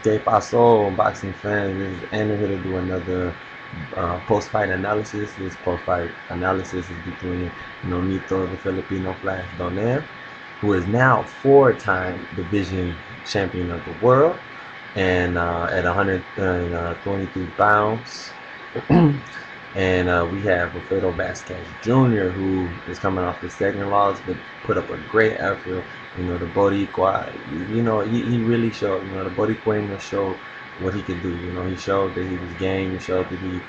Que pasó, boxing fans? This is Andrew here to do another post-fight analysis. This post-fight analysis is between Nonito, the Filipino Flash Donaire, who is now four-time division champion of the world, and at 122 pounds. And we have Wilfredo Vazquez Jr., who is coming off the second loss, but put up a great effort. The Boricua, he really showed, the Boricua showed what he could do. He showed that he was game. He showed that he,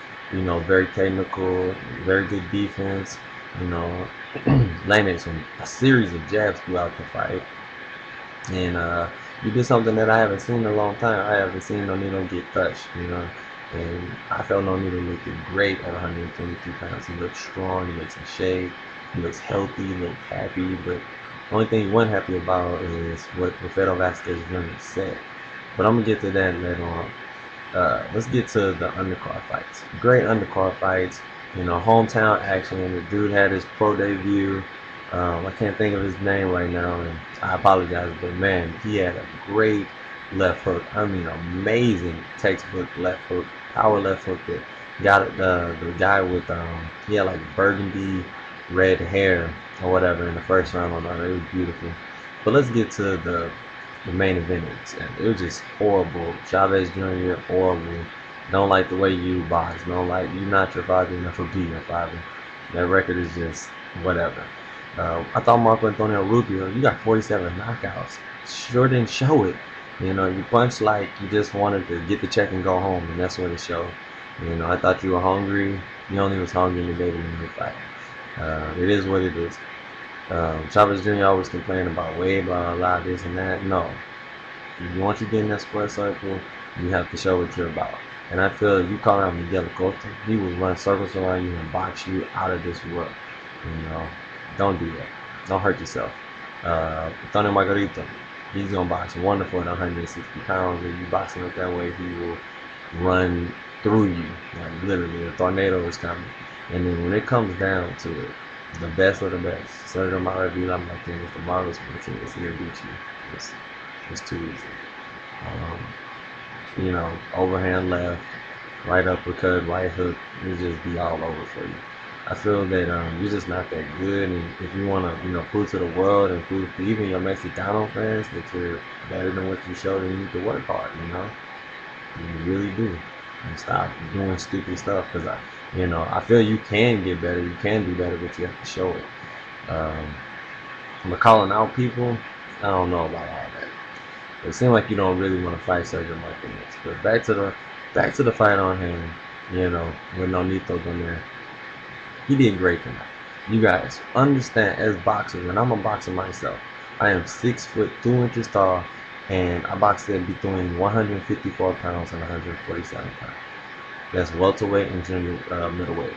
very technical, very good defense. You know, landed a series of jabs throughout the fight. And he did something that I haven't seen in a long time. I haven't seen Nonito get touched, And I felt Nonito looked great at 122 pounds. He looked strong, he looks in shape, he looks healthy, he looked happy. But the only thing he wasn't happy about is what Wilfredo Vazquez Jr. said. But I'm going to get to that later on. Let's get to the undercard fights. Great undercard fights. Hometown action. The dude had his pro debut. I can't think of his name right now, and I apologize, but man, he had a great left hook. I mean, amazing textbook left hook, power left hook that got the guy with he had like burgundy red hair or whatever in the first round on that. It was beautiful. But let's get to the main event. It was just horrible. Chavez Jr. horrible. Don't like the way you box. Don't like you not your father enough to be your father. That record is just whatever. I thought Marco Antonio Rubio, you got 47 knockouts. Sure didn't show it. You punched like you just wanted to get the check and go home, and that's what it showed. I thought you were hungry. You only was hungry the day to win the fight. It is what it is. Chavez Jr. always complaining about weight, blah, blah, blah, this and that. No. If you want to get in that square circle, you have to show what you're about. And I feel you call out Miguel Cotto, he will run circles around you and box you out of this world. Don't do that. Don't hurt yourself. Antonio Margarito, he's going to box wonderful at 160 pounds. If you box him up that way, he will run through you. Like literally, a tornado is coming. And then when it comes down to it, the best of the best, Sergio Maravilla Martinez, the Marvelous Martinez, he'll beat you. It's too easy. Overhand left, right uppercut, right hook, it'll just be all over for you. I feel that you're just not that good, and if you want to, prove to the world and prove to even your Mexicano fans that you're better than what you showed, then you need to work hard, You really do. And stop doing stupid stuff, because I feel you can get better, you can do better, but you have to show it. But calling out people, I don't know about all that. It seems like you don't really want to fight Sergio Martinez. But back to the fight on hand, with Nonito Donaire. He did great tonight. You guys understand, as boxers, and I'm a boxer myself, I am 6'2" tall, and I boxed at between 154 pounds and 147 pounds. That's welterweight and junior middleweight.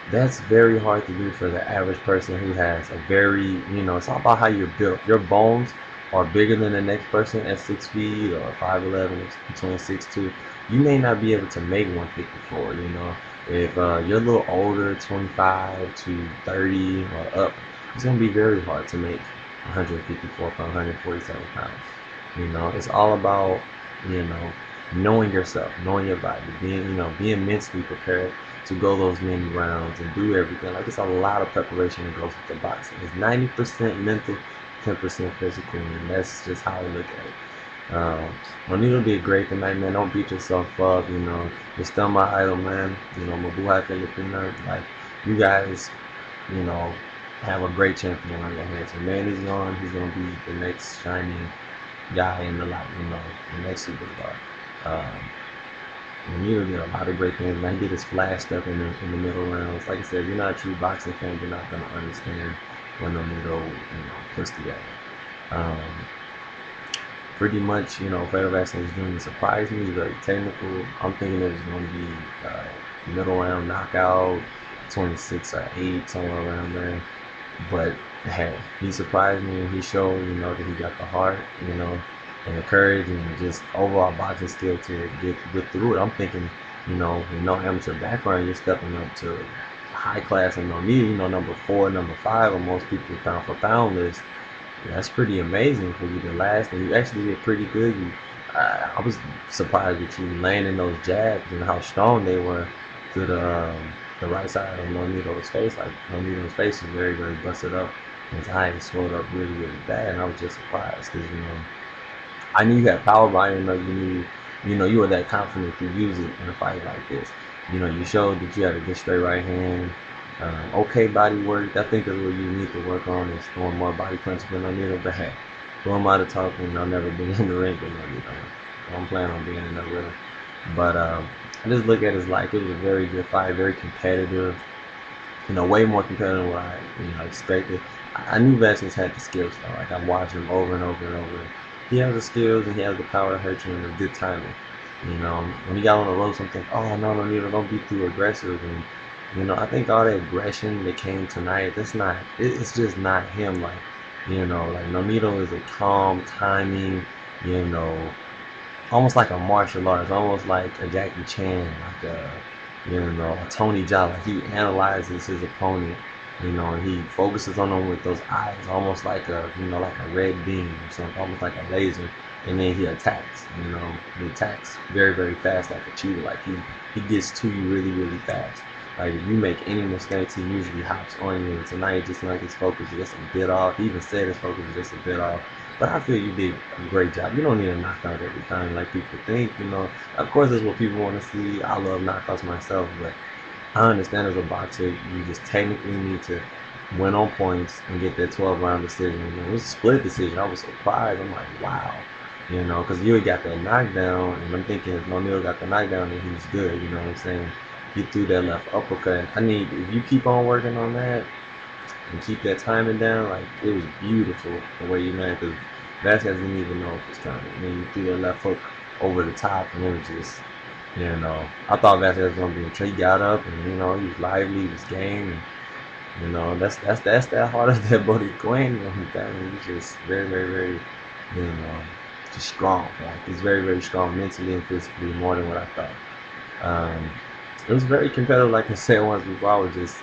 That's very hard to do for the average person who has a very, it's all about how you're built. Your bones are bigger than the next person at 6 feet or 5'11", between 6'2". You may not be able to make 154, If you're a little older, 25 to 30 or up, it's going to be very hard to make 154 pounds, 147 pounds. It's all about, knowing yourself, knowing your body, being mentally prepared to go those many rounds and do everything. Like, it's a lot of preparation that goes with the boxing. It's 90% mental, 10% physical, and that's just how I look at it. Nonito did great tonight, man. Don't beat yourself up, You're still my idol, man. Mabuhay Filipina. Like, you guys, have a great champion on your hands. When Manny's gone, he's gonna be the next shining guy in the light, the next superstar. Nonito did a lot of great things, man. He did his flash stuff in the middle rounds. Like I said, if you're not a true boxing fan, you're not gonna understand what Nonito, puts together. Pretty much, Wilfredo Vazquez Jr. surprised me. He's very technical. I'm thinking it was going to be middle round knockout, 26 or 8, somewhere around there. But hey, he surprised me, and he showed, that he got the heart, and the courage, and just overall boxing skill to get through it. I'm thinking, with no amateur background, you're stepping up to high class and no need, number 4, number 5 on most people's pound for pound list. That's pretty amazing for you to last, and you actually did pretty good. I was surprised with you landing those jabs and how strong they were to the right side of Nonito's face. Like Nonito's face was very, very busted up. His eye swelled up really, really bad, and I was just surprised because I knew you had power, but I didn't know you were that confident to use it in a fight like this. You showed that you had a good straight right hand. Okay body work. I think that's what you need to work on is throwing more body punches than Nonito. But hey, who am I to talk? And I've never been in the ring with Nonito. I'm planning on being in there with him. But I just look at it as like it was a very good fight, very competitive. Way more competitive than what I expected. I knew Vazquez had the skills though. Like I'm watching him over and over and over. He has the skills and he has the power to hurt you in a good timing. When he got on the ropes, I'm thinking, oh no, don't be too aggressive. And I think all that aggression that came tonight, it's just not him. Like Nonito is a calm timing, you know, almost like a martial arts, almost like a Jackie Chan, like a Tony Jaa. Like he analyzes his opponent, and he focuses on them with those eyes, almost like like a red beam or something, almost like a laser. And then he attacks, he attacks very, very fast like a cheetah. Like he gets to you really, really fast. Like if you make any mistakes, he usually hops on you. And tonight, just like his focus is just a bit off. He even said his focus is just a bit off. But I feel you did a great job. You don't need a knockout every time like people think. Of course, that's what people want to see. I love knockouts myself, but I understand as a boxer, you just technically need to win on points and get that 12-round decision. It was a split decision. I was surprised. I'm like, wow. Because you got that knockdown, and I'm thinking if Nonito got the knockdown, then he's good. You know what I'm saying? He threw that left uppercut. If you keep on working on that and keep that timing down, like it was beautiful the way you landed. Because Vazquez didn't even know it was coming. And then you threw that left hook over the top, and it was just, I thought Vazquez was gonna be in trouble. He got up, and he was lively, he was game, and that's that hard of that body going. He's just very, very, very, just strong. Like he's very, very strong mentally and physically, more than what I thought. It was very competitive, like I said once before. I was just,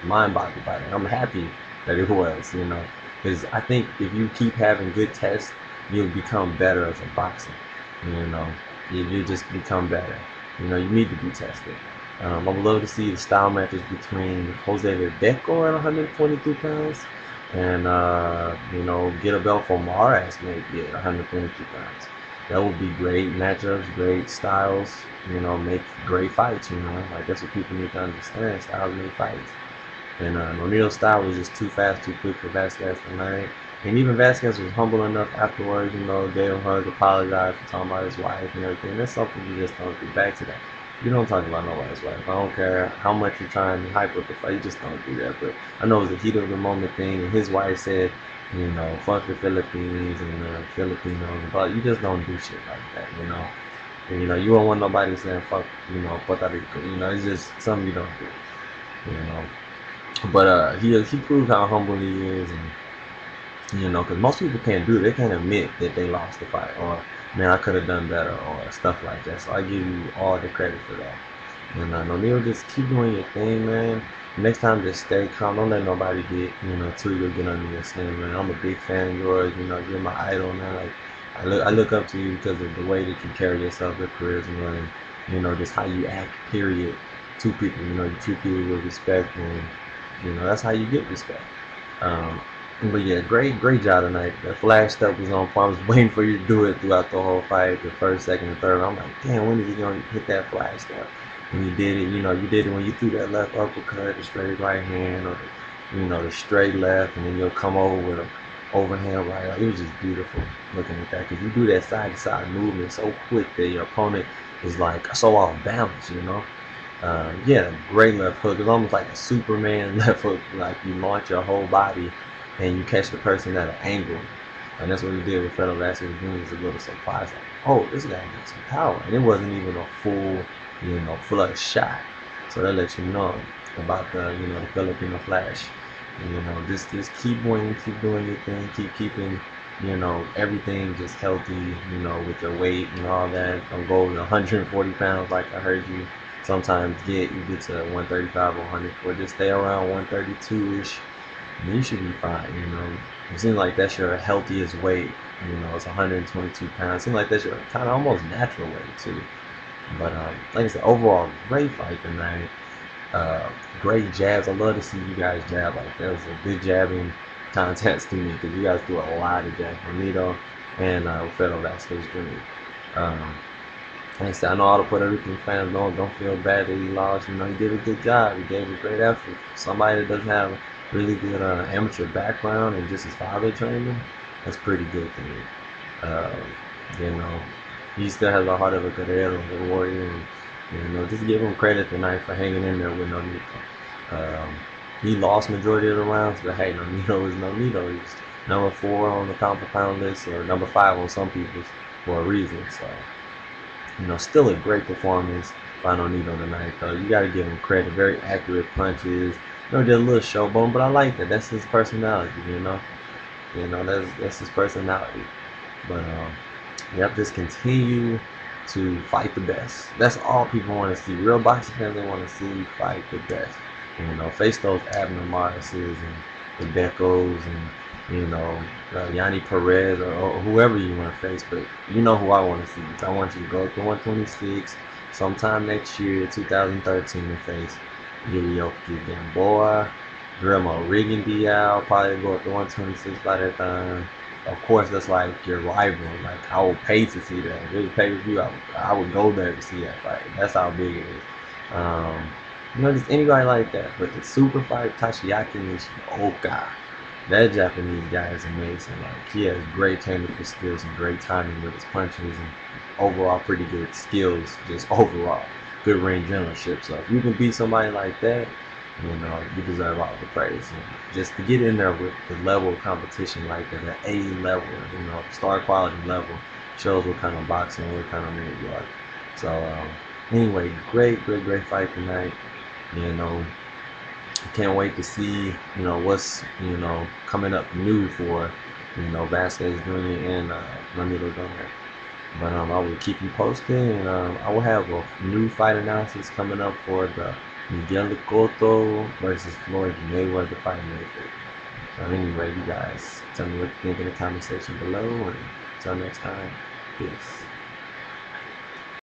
mind boggled by it. I'm happy that it was, because I think if you keep having good tests, you'll become better as a boxer. You just become better. You need to be tested. I would love to see the style matches between Jose Verdejo at 122 pounds and, get a belt for Maras maybe at 122 pounds. That would be great matchups, great styles, make great fights, like that's what people need to understand. Styles make fights. And Nonito's style was just too fast, too quick for Vazquez tonight. And even Vazquez was humble enough afterwards, gave him a hug, apologized for talking about his wife and everything. That's something you just don't do. Back to that. You don't talk about nobody's wife. I don't care how much you're trying to hype up the fight, you just don't do that. But I know it was a heat of the moment thing, and his wife said, fuck the Philippines and the Filipinos, but you just don't do shit like that, And, you don't want nobody saying fuck, Puerto Rico, it's just something you don't do, But he proved how humble he is, and because most people can't do it. They can't admit that they lost the fight, or man, I could have done better, or stuff like that. So I give you all the credit for that. And Nonito, just keep doing your thing, man. Next time, just stay calm. Don't let nobody get, till you get under your skin, man. I'm a big fan of yours. You're my idol, man. Like, I look up to you because of the way that you carry yourself, your charisma, and, just how you act, period, to people. You treat people with respect, and, that's how you get respect. But yeah, great job tonight. The flash step was on point. I was waiting for you to do it throughout the whole fight, the first, second, and third. I'm like, damn, when is he going to hit that flash step? And you did it, you did it when you threw that left uppercut, the straight right hand, or the straight left, and then you'll come over with an overhand right. It was just beautiful looking at that, because you do that side-to-side movement so quick that your opponent is like so off balance, Yeah, great left hook. It's almost like a Superman left hook, like you launch your whole body and you catch the person at an angle. And that's what he did with Wilfredo Vazquez. He was a little surprised, like, oh, this guy got some power. And it wasn't even a full, flush shot. So that lets you know about the Filipino flash. Just keep winning, keep doing your thing, keep keeping, everything just healthy, with your weight and all that. Don't go over 140 pounds like I heard you sometimes you get to 135 or 104. Just stay around 132-ish. You should be fine, It seems like that's your healthiest weight You know, it's 122 pounds. Seems like that's your kind of almost natural weight too. But like I said, overall, great fight tonight. Uh, Great jabs. I love to see you guys jab like that. It was a good jabbing contest to me because you guys do a lot of jabs. Nonito and Wilfredo Vazquez Jr. Like I said, I know all the Puerto Rican fans don't feel bad that he lost. You know, he did a good job. He gave a great effort. Somebody that doesn't have a really good amateur background and just his father trained him, that's pretty good to me. Uh, you know, he still has the heart of a guerrero, a warrior, and you know, just give him credit tonight for hanging in there with Nonito. He lost majority of the rounds, but hey, Nonito is Nonito. He's number 4 on the pound for pound list, or number 5 on some people's for a reason. So, you know, still a great performance by Nonito tonight, though. You got to give him credit. Very accurate punches. You know, did a little showbone, but I like that. That's his personality, you know. That's his personality. But you have to just continue to fight the best. That's all people want to see. Real boxing fans, they want to see you fight the best. You know, face those abnormalities and the Beckos and, you know, Yanni Perez or whoever you want to face. But you know who I want to see. I want you to go up to 126 sometime next year, 2013, and face Yurioki Gamboa. Guillermo Rigondeaux probably go up to 126 by that time. Of course, that's like your rival. Like, I would pay to see that. If it was pay per view, I would go there to see that fight. That's how big it is. You know, just anybody like that. But the super fight, Tashiaki Nishioka, that Japanese guy is amazing. Like, he has great technical skills and great timing with his punches and overall pretty good skills, just overall. Good ring generalship. So if you can beat somebody like that, you know, you deserve all the praise. And just to get in there with the level of competition like that, at A level, you know, star quality level, shows what kind of boxing, what kind of man you are. So, anyway, great fight tonight. You know, can't wait to see, you know, what's, you know, coming up new for, you know, Vazquez Jr. and Nonito Donaire. But I will keep you posted, and I will have a new fight analysis coming up for the Miguel Cotto versus Floyd Mayweather fight in April. So anyway, you guys tell me what you think in the comment section below, and until next time, peace.